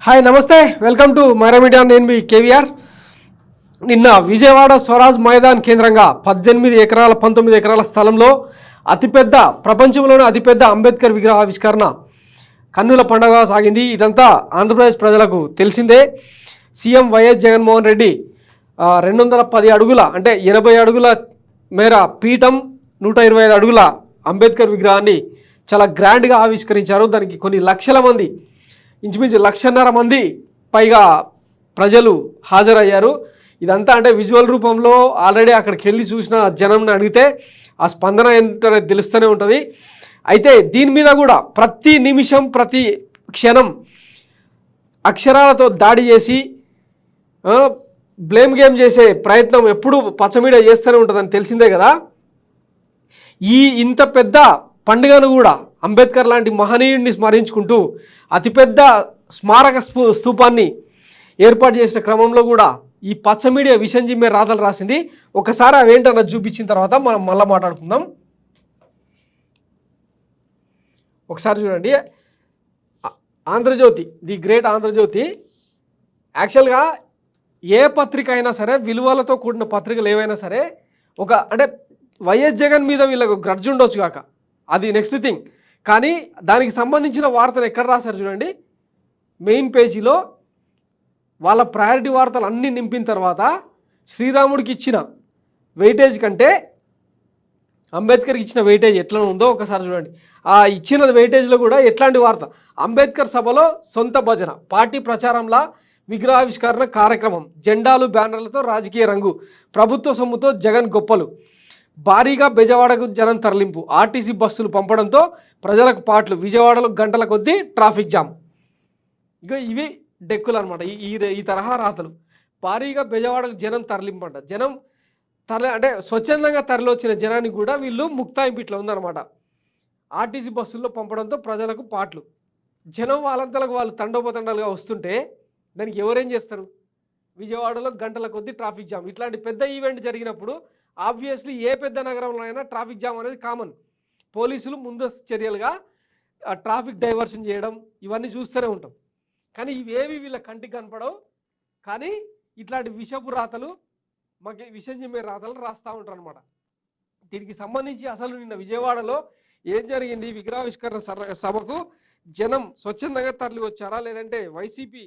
Hi నమస్తే, welcome to Myra media. నేను మీ కేవీఆర్. నిన్న విజయవాడ స్వరాజ్ మైదాన్ కేంద్రంగా 18 ఎకరాల 19 ఎకరాల స్థలంలో అతిపెద్ద ప్రపంచంలోనే అతిపెద్ద అంబేద్కర్ విగ్రహ ఆవిష్కరణ కన్నుల పండుగ సాగింది. ఇదంతా ఆంధ్రప్రదేశ్ ప్రజలకు తెలిసిందే. సీఎం వైఎస్ జగన్మోహన్ రెడ్డి 210 అడుగుల అంటే 80 అడుగుల మేర పీఠం, 125 అడుగుల అంబేద్కర్ విగ్రహాన్ని చాలా గ్రాండ్గా ఆవిష్కరించారు. దానికి కొన్ని లక్షల మంది, ఇంచుమించు 1.5 మంది పైగా ప్రజలు హాజరయ్యారు. ఇదంతా అంటే విజువల్ రూపంలో ఆల్రెడీ అక్కడికి వెళ్ళి చూసిన జనంని అడిగితే ఆ స్పందన ఏంటనేది తెలుస్తూనే ఉంటుంది. అయితే దీని మీద కూడా ప్రతి నిమిషం ప్రతి క్షణం అక్షరాలతో దాడి చేసి బ్లేమ్ గేమ్ చేసే ప్రయత్నం ఎప్పుడు పచ్చమీడియా చేస్తూనే ఉంటుందని తెలిసిందే కదా. ఇంత పెద్ద పండుగను కూడా అంబేద్కర్ లాంటి మహనీయుడిని స్మరించుకుంటూ అతిపెద్ద స్మారక స్తూపాన్ని ఏర్పాటు చేసిన క్రమంలో కూడా ఈ పచ్చ మీడియా విషయం జిమ్మే రాతలు రాసింది. ఒకసారి అవేంటన్నది చూపించిన తర్వాత మనం మళ్ళీ మాట్లాడుకుందాం. ఒకసారి చూడండి. Andhrajyothi, the great Andhrajyothi. యాక్చువల్గా ఏ పత్రిక అయినా సరే, విలువలతో కూడిన పత్రికలు ఏవైనా సరే, అంటే వైఎస్ జగన్ మీద వీళ్ళకు గ్రడ్జ్ ఉండొచ్చు కాక, అది నెక్స్ట్ థింగ్. కానీ దానికి సంబంధించిన వార్తలు ఎక్కడ రాశారు చూడండి. మెయిన్ పేజీలో వాళ్ళ ప్రయారిటీ వార్తలు అన్నీ నింపిన తర్వాత శ్రీరాముడికి ఇచ్చిన వెయిటేజ్ కంటే అంబేద్కర్కి ఇచ్చిన వెయిటేజ్ ఎట్లా ఉందో ఒకసారి చూడండి. ఆ ఇచ్చిన వెయిటేజ్లో కూడా ఎట్లాంటి వార్త: అంబేద్కర్ సభలో సొంత భజన, పార్టీ ప్రచారంలా విగ్రహావిష్కరణ కార్యక్రమం, జెండాలు బ్యానర్లతో రాజకీయ రంగు, ప్రభుత్వ సొమ్ముతో జగన్ గొప్పలు, భారీగా బెజవాడకు జనం తరలింపు, ఆర్టీసీ బస్సులు పంపడంతో ప్రజలకు పాటలు, విజయవాడలో గంటల కొద్దీ ట్రాఫిక్ జామ్. ఇక ఇవి డెక్కులు అనమాట. ఈ తరహా రాతలు. భారీగా బెజవాడకు జనం తరలింపంట. జనం అంటే స్వచ్ఛందంగా తరలి వచ్చిన జనానికి కూడా వీళ్ళు ముక్తాయింపు ఇట్లా ఉందన్నమాట. ఆర్టీసీ బస్సుల్లో పంపడంతో ప్రజలకు పాటలు. జనం వాళ్ళంతలకు వాళ్ళు తండోపతండాలుగా వస్తుంటే దానికి ఎవరేం చేస్తారు? విజయవాడలో గంటల కొద్దీ ట్రాఫిక్ జామ్. ఇట్లాంటి పెద్ద ఈవెంట్ జరిగినప్పుడు ఆబ్వియస్లీ ఏ పెద్ద నగరంలో అయినా ట్రాఫిక్ జామ్ అనేది కామన్. పోలీసులు ముందస్తు చర్యలుగా ట్రాఫిక్ డైవర్షన్ చేయడం ఇవన్నీ చూస్తూనే ఉంటాం. కానీ ఇవేవి వీళ్ళ కంటికి కనపడవు. కానీ ఇట్లాంటి విషపు రాతలు, మాకు విషం చెప్పే రాతలు రాస్తూ ఉంటారు అనమాట. దీనికి సంబంధించి అసలు నిన్న విజయవాడలో ఏం జరిగింది? విగ్రహావిష్కరణ సభకు జనం స్వచ్ఛందంగా తరలి వచ్చారా, లేదంటే వైసీపీ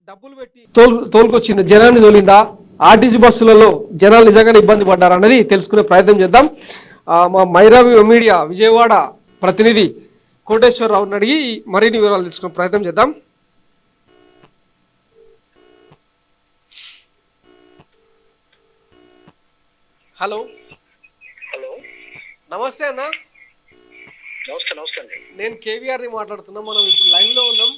డబ్బులు పెట్టి తోలుకొచ్చింది జనాన్ని తోలిందా, ఆర్టీసీ బస్సులలో జనాలు నిజంగానే ఇబ్బంది పడ్డారా అనేది తెలుసుకునే ప్రయత్నం చేద్దాం. మా మైరా మీడియా విజయవాడ ప్రతినిధి కోటేశ్వరరావుని అడిగి మరిన్ని వివరాలు తెలుసుకునే ప్రయత్నం చేద్దాం. హలో హలో, నమస్తే అన్న. నమస్తే. నమస్తే అండి, నేను కేవీఆర్ని మాట్లాడుతున్నా. మనం ఇప్పుడు లైవ్లో ఉన్నాం.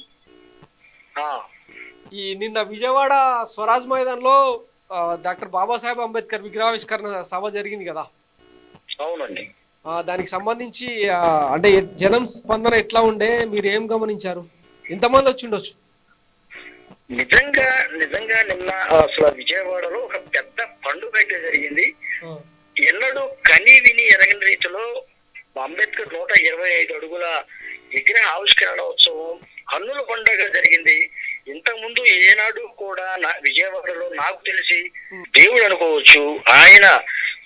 నిన్న విజయవాడ స్వరాజ్ మైదాన్లో డాక్టర్ బాబాసాహెబ్ అంబేద్కర్ విగ్రహావిష్కరణ సభ జరిగింది కదా. అవునండి. దానికి సంబంధించి అంటే జనం స్పందన ఎట్లా ఉండే, మీరు ఏం గమనించారు? ఎంతమంది వచ్చి ఉండొచ్చు? నిజంగా నిన్న అసలు విజయవాడలో ఒక పెద్ద పండుగ అయితే జరిగింది. ఎన్నడూ కని విని ఎరగని రీతిలో అంబేద్కర్ 125 అడుగుల విగ్రహ ఆవిష్కరణ ఉత్సవం కన్నుల పండుగ జరిగింది. ఇంతకు ముందు ఏనాడు కూడా విజయవాడలో నాకు తెలిసి దేవుడు అనుకోవచ్చు, ఆయన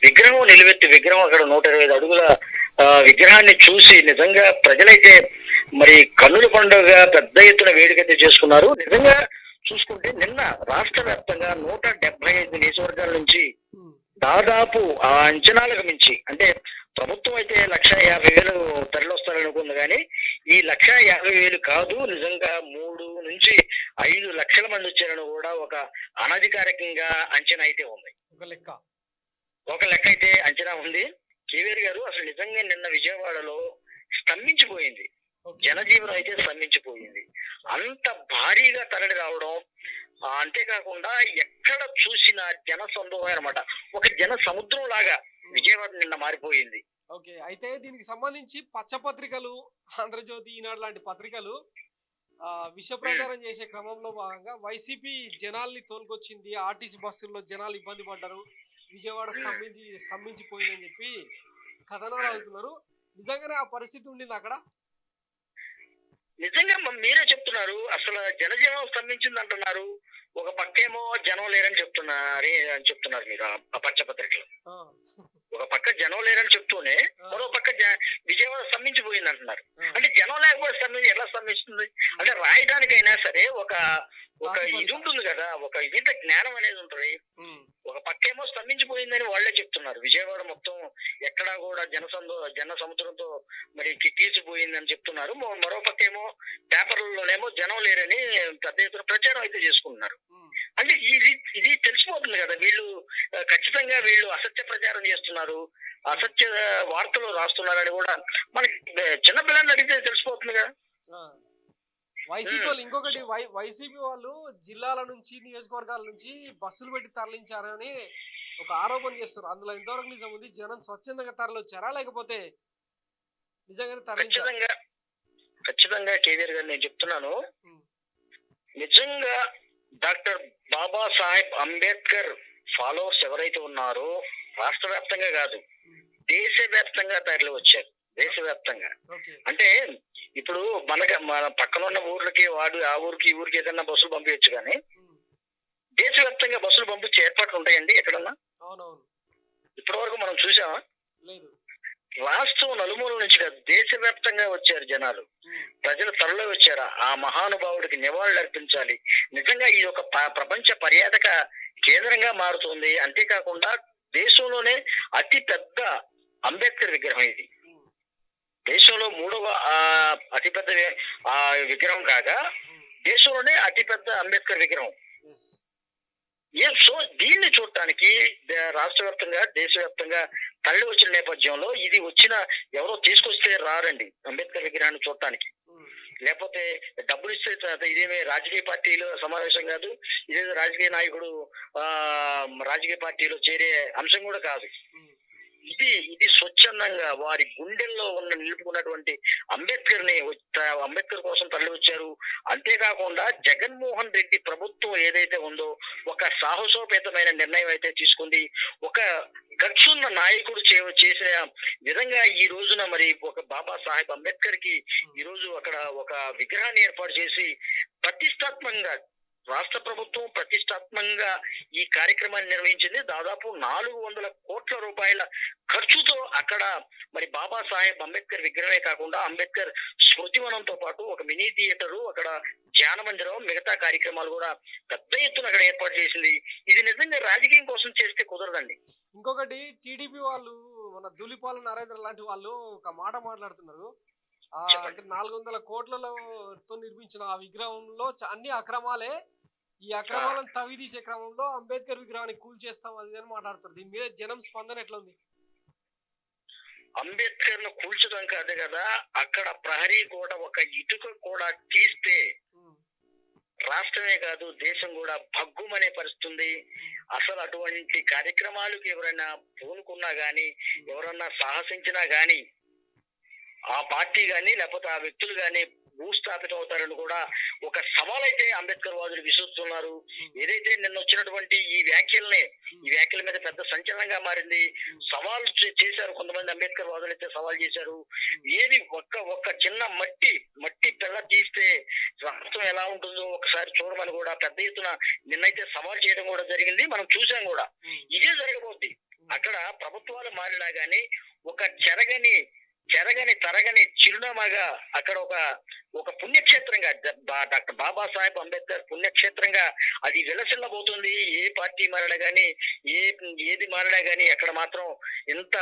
విగ్రహం నిలబెట్టి విగ్రహం అక్కడ 125 అడుగుల విగ్రహాన్ని చూసి నిజంగా ప్రజలైతే మరి కన్నుల పండుగ పెద్ద ఎత్తున వేడుకైతే చేసుకున్నారు. నిజంగా చూసుకుంటే నిన్న రాష్ట్ర వ్యాప్తంగా 175 నియోజకవర్గాల నుంచి దాదాపు ఆ అంచనాలకు మించి, అంటే ప్రభుత్వం అయితే 150,000 తరలివస్తారనుకుంది, కానీ ఈ 150,000 కాదు, నిజంగా 3 నుంచి 5 లక్షల మంది వచ్చారని కూడా ఒక అనధికారికంగా అంచనా అయితే ఉంది. ఒక లెక్క అయితే అంచనా ఉంది. కేవీఆర్ గారు, అసలు నిజంగా నిన్న విజయవాడలో స్తంభించిపోయింది, జనజీవనం అయితే స్తంభించిపోయింది. అంత భారీగా తరలి రావడం, అంతేకాకుండా ఎక్కడ చూసిన జన సందోహం అనమాట. ఒక జన సముద్రం లాగా విజయవాడ నిన్న మారిపోయింది. ఓకే, అయితే దీనికి సంబంధించి పచ్చపత్రికలు, ఆంధ్రజ్యోతి, ఈనాడు లాంటి పత్రికలు విష ప్రచారం చేసే క్రమంలో భాగంగా వైసీపీ జనాల్ని తోలుకొచ్చింది, ఆర్టీసీ బస్సుల్లో జనాలు ఇబ్బంది పడ్డారు, విజయవాడ స్తంభించిపోయిందని చెప్పి కథనాలు అవుతున్నారు. నిజంగానే ఆ పరిస్థితి ఉండింది అక్కడ? నిజంగా మీరే చెప్తున్నారు. అసలు జనజీవనం స్తంభించింది అంటున్నారు. ఒక పక్కేమో జనం లేరని చెప్తున్నారు మీరు ఆ పచ్చపత్రికలో. ఆ, ఒక పక్క జనం లేరని చెప్తూనే ఆ, మరో పక్క విజయవాడ స్తంభించిపోయింది అంటున్నారు. ఆ. అంటే జనం లేకపోతే ఎలా స్తంభిస్తుంది? అంటే రాయడానికైనా సరే ఒక ఒక ఇది ప్రాతిపదిక. ఉంటుంది కదా, ఒక ఇంత జ్ఞానం అనేది ఉంటుంది. ఉమ్, ఒక పక్కేమో స్తంభించిపోయిందని వాళ్ళే చెప్తున్నారు. విజయవాడ మొత్తం ఎక్కడా కూడా జన సముద్రంతో మరి కిక్కిసిపోయిందని చెప్తున్నారు. మరో పక్కేమో పేపర్లలోనేమో జనం లేరని పెద్ద ఎత్తున ప్రచారం అయితే చేసుకుంటున్నారు. ఉమ్, అంటే ఇది తెలిసిపోతుంది కదా, వీళ్ళు ఖచ్చితంగా వీళ్ళు అసత్య ప్రచారం చేస్తున్నారు, అసత్య వార్తలు రాస్తున్నారని కూడా మనకి చిన్న పిల్లల్ని అడిగితే తెలిసిపోతుంది కదా. ఆ. వైసీపీ వాళ్ళు ఇంకొకటి వైసీపీ వాళ్ళు జిల్లాల నుంచి నియోజకవర్గాల నుంచి బస్సులు పెట్టి తరలించారని ఒక ఆరోపణ చేస్తారు. అందులో ఎంతవరకు నిజం ఉంది? జనం స్వచ్ఛందంగా తరలించారా లేకపోతే నిజంగానే తరలించారా? ఖచ్చితంగా కేవీఆర్ గారు నేను చెప్తున్నాను, ఉమ్, నిజంగా డాక్టర్ బాబాసాహెబ్ అంబేద్కర్ ఫాలోవర్స్ ఎవరైతే ఉన్నారో రాష్ట్ర వ్యాప్తంగా కాదు, ఉమ్, దేశవ్యాప్తంగా తరలి వచ్చారు. దేశవ్యాప్తంగా ఓకే. అంటే ఇప్పుడు మన పక్కన ఉన్న ఊర్లకి ఆ ఊరికి ఈ ఊరికి ఏదైనా బస్సులు పంపించచ్చు, కానీ ఉమ్, దేశవ్యాప్తంగా బస్సులు పంపించే ఏర్పాట్లు ఉంటాయండి ఎక్కడన్నా? అవునవును. ఇప్పటి వరకు మనం చూసామా? లేదు. రాష్ట్రం నలుమూల నుంచి కాదు, దేశవ్యాప్తంగా వచ్చారు జనాలు, ఉమ్, ప్రజలు తరలి వచ్చారు. ఆ మహానుభావుడికి నివాళులు అర్పించాలి. నిజంగా ఇది ఒక ప్రపంచ పర్యాటక కేంద్రంగా మారుతుంది. అంతేకాకుండా దేశంలోనే అతి పెద్ద అంబేద్కర్ విగ్రహం ఇది. ఉమ్, దేశంలో మూడవ అతిపెద్ద విగ్రహం కాగా ఉమ్, దేశంలోనే అతిపెద్ద అంబేద్కర్ విగ్రహం. yes. సో దీన్ని చూడటానికి రాష్ట్ర వ్యాప్తంగా దేశవ్యాప్తంగా తరలి వచ్చిన నేపథ్యంలో ఇది ఎవరో తీసుకొస్తే రారండి అంబేద్కర్ విగ్రహాన్ని చూడటానికి. ఉమ్, లేకపోతే డబ్బులు ఇస్తే ఇదేమి రాజకీయ పార్టీలో సమావేశం కాదు, ఇదేదో రాజకీయ నాయకుడు రాజకీయ పార్టీలో చేరే అంశం కూడా కాదు. ఉమ్, ఇది స్వచ్ఛందంగా వారి గుండెల్లో నిలుపుకున్నటువంటి అంబేద్కర్ కోసం తరలి వచ్చారు. అంతేకాకుండా జగన్మోహన్ రెడ్డి ప్రభుత్వం ఏదైతే ఉందో ఒక సాహసోపేతమైన నిర్ణయం అయితే తీసుకుంది. ఒక గట్సున్న నాయకుడు చేసిన విధంగా ఈ రోజున మరి ఒక బాబాసాహెబ్ అంబేద్కర్ కి ఈ రోజు అక్కడ ఒక విగ్రహాన్ని ఏర్పాటు చేసి ప్రతిష్టాత్మకంగా రాష్ట్ర ప్రభుత్వం ప్రతిష్టాత్మకంగా ఈ కార్యక్రమాన్ని నిర్వహించింది. దాదాపు 400 కోట్ల రూపాయల ఖర్చుతో అక్కడ మరి బాబాసాహెబ్ అంబేద్కర్ విగ్రహమే కాకుండా అంబేద్కర్ స్మృతివనంతో పాటు ఒక మినీ థియేటరు, అక్కడ ధ్యాన మందిరం, మిగతా కార్యక్రమాలు కూడా పెద్ద ఎత్తున అక్కడ ఏర్పాటు చేసింది. ఇది నిజంగా రాజకీయం కోసం చేస్తే కుదరదండి. ఇంకొకటి టీడీపీ వాళ్ళు మన ధూళిపాల నరేంద్ర లాంటి వాళ్ళు ఒక మాట మాట్లాడుతున్నారు. అంటే 400 కోట్లతో నిర్మించిన ఆ విగ్రహంలో అన్ని అక్రమాలే, ఈ అక్రమాలను తవ్విదీసే క్రమంలో అంబేద్కర్ విగ్రహాన్ని కూల్చేస్తాం అది అని మాట్లాడుతారు. దీని మీద జనం స్పందన ఎట్లా ఉంది? అంబేద్కర్ ను కూల్చడం కాదు కదా, అక్కడ ప్రహరీ కూడా ఒక ఇటుక కూడా తీస్తే రాష్ట్రమే కాదు దేశం కూడా భగ్గుమనే పరిస్థితుంది. అసలు అటువంటి కార్యక్రమాలకు ఎవరైనా పూనుకున్నా గాని, ఎవరన్నా సాహసించినా గాని ఆ పార్టీ గాని లేకపోతే ఆ వ్యక్తులు గాని భూస్థాపితం అవుతారని కూడా ఒక సవాల్ అయితే అంబేద్కర్ వాదులు విసురుతున్నారు. ఏదైతే నిన్న వచ్చినటువంటి ఈ వ్యాఖ్యల మీద పెద్ద సంచలనంగా మారింది. సవాల్ చేశారు కొంతమంది అంబేద్కర్ వాదులు అయితే సవాల్ చేశారు. ఏది ఒక్క చిన్న మట్టి పిల్ల తీస్తే రాష్ట్రం ఎలా ఉంటుందో ఒకసారి చూడమని కూడా పెద్ద ఎత్తున నిన్నైతే సవాల్ చేయడం కూడా జరిగింది. మనం చూసాం కూడా. ఇదే జరగబోద్ది. అక్కడ ప్రభుత్వాలు మారినా గానీ ఒక తరగని చిరునామాగా అక్కడ ఒక పుణ్యక్షేత్రంగా డాక్టర్ బాబాసాహెబ్ అంబేద్కర్ పుణ్యక్షేత్రంగా అది విలసిల్లబోతుంది. ఏ పార్టీ మారినా గానీ ఏది మారినా గానీ అక్కడ మాత్రం ఎంత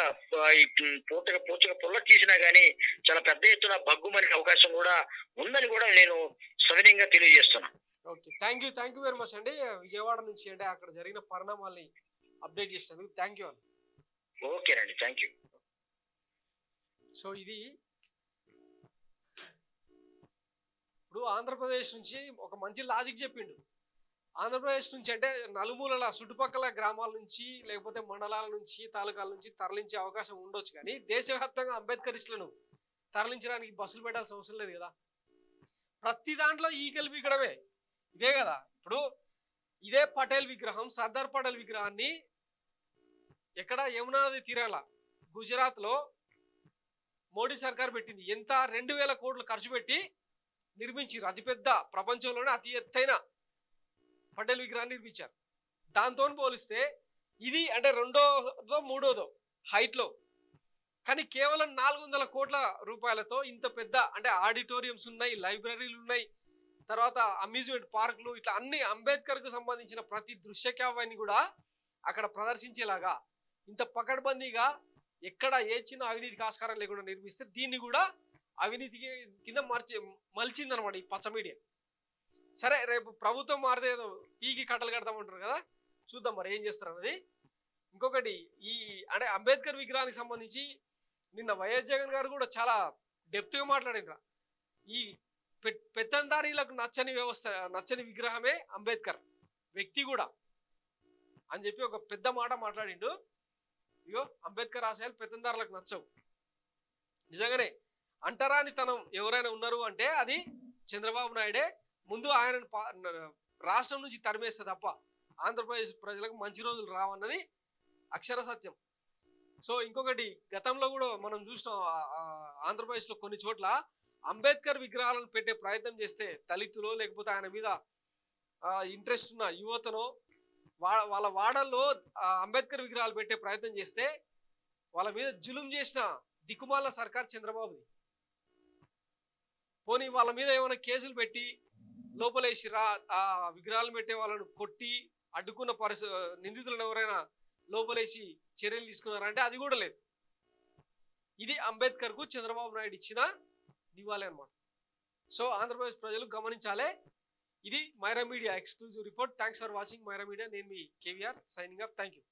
పూచగా పుల్ల తీసినా గానీ చాలా పెద్ద ఎత్తున భగ్గుమనే అవకాశం కూడా ఉందని కూడా నేను సవినయంగా తెలియజేస్తున్నాను. Okay, thank you very much అండి. విజయవాడ నుంచి అంటే అక్కడ జరిగిన పరిణామాల్ని అప్డేట్ చేస్తాను. థ్యాంక్ యూ అండి. ఓకేనండి, థ్యాంక్ యూ. సో ఇది ఇప్పుడు ఆంధ్రప్రదేశ్ నుంచి ఒక మంచి లాజిక్ చెప్పిండు. ఆంధ్రప్రదేశ్ నుంచి అంటే నలుమూలల చుట్టుపక్కల గ్రామాల నుంచి లేకపోతే మండలాల నుంచి తాలూకాల నుంచి తరలించే అవకాశం ఉండొచ్చు, కానీ దేశవ్యాప్తంగా అంబేద్కరిస్టులను తరలించడానికి బస్సులు పెట్టాల్సిన అవసరం లేదు కదా. ప్రతి దాంట్లో ఈగలు పీకడమే ఇదే కదా. ఇప్పుడు ఇదే పటేల్ విగ్రహం, సర్దార్ పటేల్ విగ్రహాన్ని ఎక్కడ యమునా నది తీరాల గుజరాత్లో మోడీ సర్కార్ పెట్టింది. ఎంత 2000 కోట్లు ఖర్చు పెట్టి నిర్మించారు. అతిపెద్ద ప్రపంచంలోనే అతి ఎత్తైన పటేల్ విగ్రహాన్ని నిర్మించారు. దాంతో పోలిస్తే ఇది అంటే రెండోదో మూడోదో హైట్లో, కానీ కేవలం 400 కోట్ల రూపాయలతో ఇంత పెద్ద అంటే ఆడిటోరియంస్ ఉన్నాయి, లైబ్రరీలు ఉన్నాయి, తర్వాత అమ్యూజ్మెంట్ పార్కులు, ఇట్లా అన్ని అంబేద్కర్కు సంబంధించిన ప్రతి దృశ్య కావ్యాన్ని కూడా అక్కడ ప్రదర్శించేలాగా ఇంత పకడ్బందీగా ఎక్కడ ఏ చిన్న అవినీతికి ఆస్కారం లేకుండా నిర్మిస్తే దీన్ని కూడా అవినీతికి కింద మలిచిందనమాట ఈ పచ్చ మీడియా. సరే, రేపు ప్రభుత్వం మారితే ఏదో పీకి కట్టలు కడతామంటారు కదా, చూద్దాం మరి ఏం చేస్తారు అన్నది. ఇంకొకటి, ఈ అంటే అంబేద్కర్ విగ్రహానికి సంబంధించి నిన్న వైఎస్ జగన్ గారు కూడా చాలా డెప్త్గా మాట్లాడినరా. ఈ పెత్తందారీలకు నచ్చని వ్యవస్థ, నచ్చని విగ్రహమే అంబేద్కర్ వ్యక్తి కూడా అని చెప్పి ఒక పెద్ద మాట మాట్లాడిండు. ఇగో అంబేద్కర్ ఆశయాలు పెత్తందారులకు నచ్చవు. నిజంగానే అంటరానితనం ఎవరైనా ఉన్నారు అంటే అది చంద్రబాబు నాయుడే. ముందు ఆయన రాష్ట్రం నుంచి తరిమేస్తే తప్ప ఆంధ్రప్రదేశ్ ప్రజలకు మంచి రోజులు రావన్నది అక్షర సత్యం. సో ఇంకొకటి, గతంలో కూడా మనం చూసినాం ఆంధ్రప్రదేశ్లో కొన్ని చోట్ల అంబేద్కర్ విగ్రహాలను పెట్టే ప్రయత్నం చేస్తే దళితులు లేకపోతే ఆయన మీద ఇంట్రెస్ట్ ఉన్న యువతను వాళ్ళ వాడల్లో అంబేద్కర్ విగ్రహాలు పెట్టే ప్రయత్నం చేస్తే వాళ్ళ మీద జులుం చేసిన దిక్కుమాల సర్కార్ చంద్రబాబుది. పోనీ వాళ్ళ మీద ఏమైనా కేసులు పెట్టి లోపలేసి ఆ విగ్రహాలు పెట్టే వాళ్ళను కొట్టి అడ్డుకున్న నిందితులను ఎవరైనా లోపలేసి చర్యలు తీసుకున్నారంటే అది కూడా లేదు. ఇది అంబేద్కర్కు చంద్రబాబు నాయుడు ఇచ్చిన నివాళి అన్నమాట. సో ఆంధ్రప్రదేశ్ ప్రజలు గమనించాలి. ఇది Myra media exclusive report. Thanks for watching Myra media. నేను మీ KVR signing off. Thank you.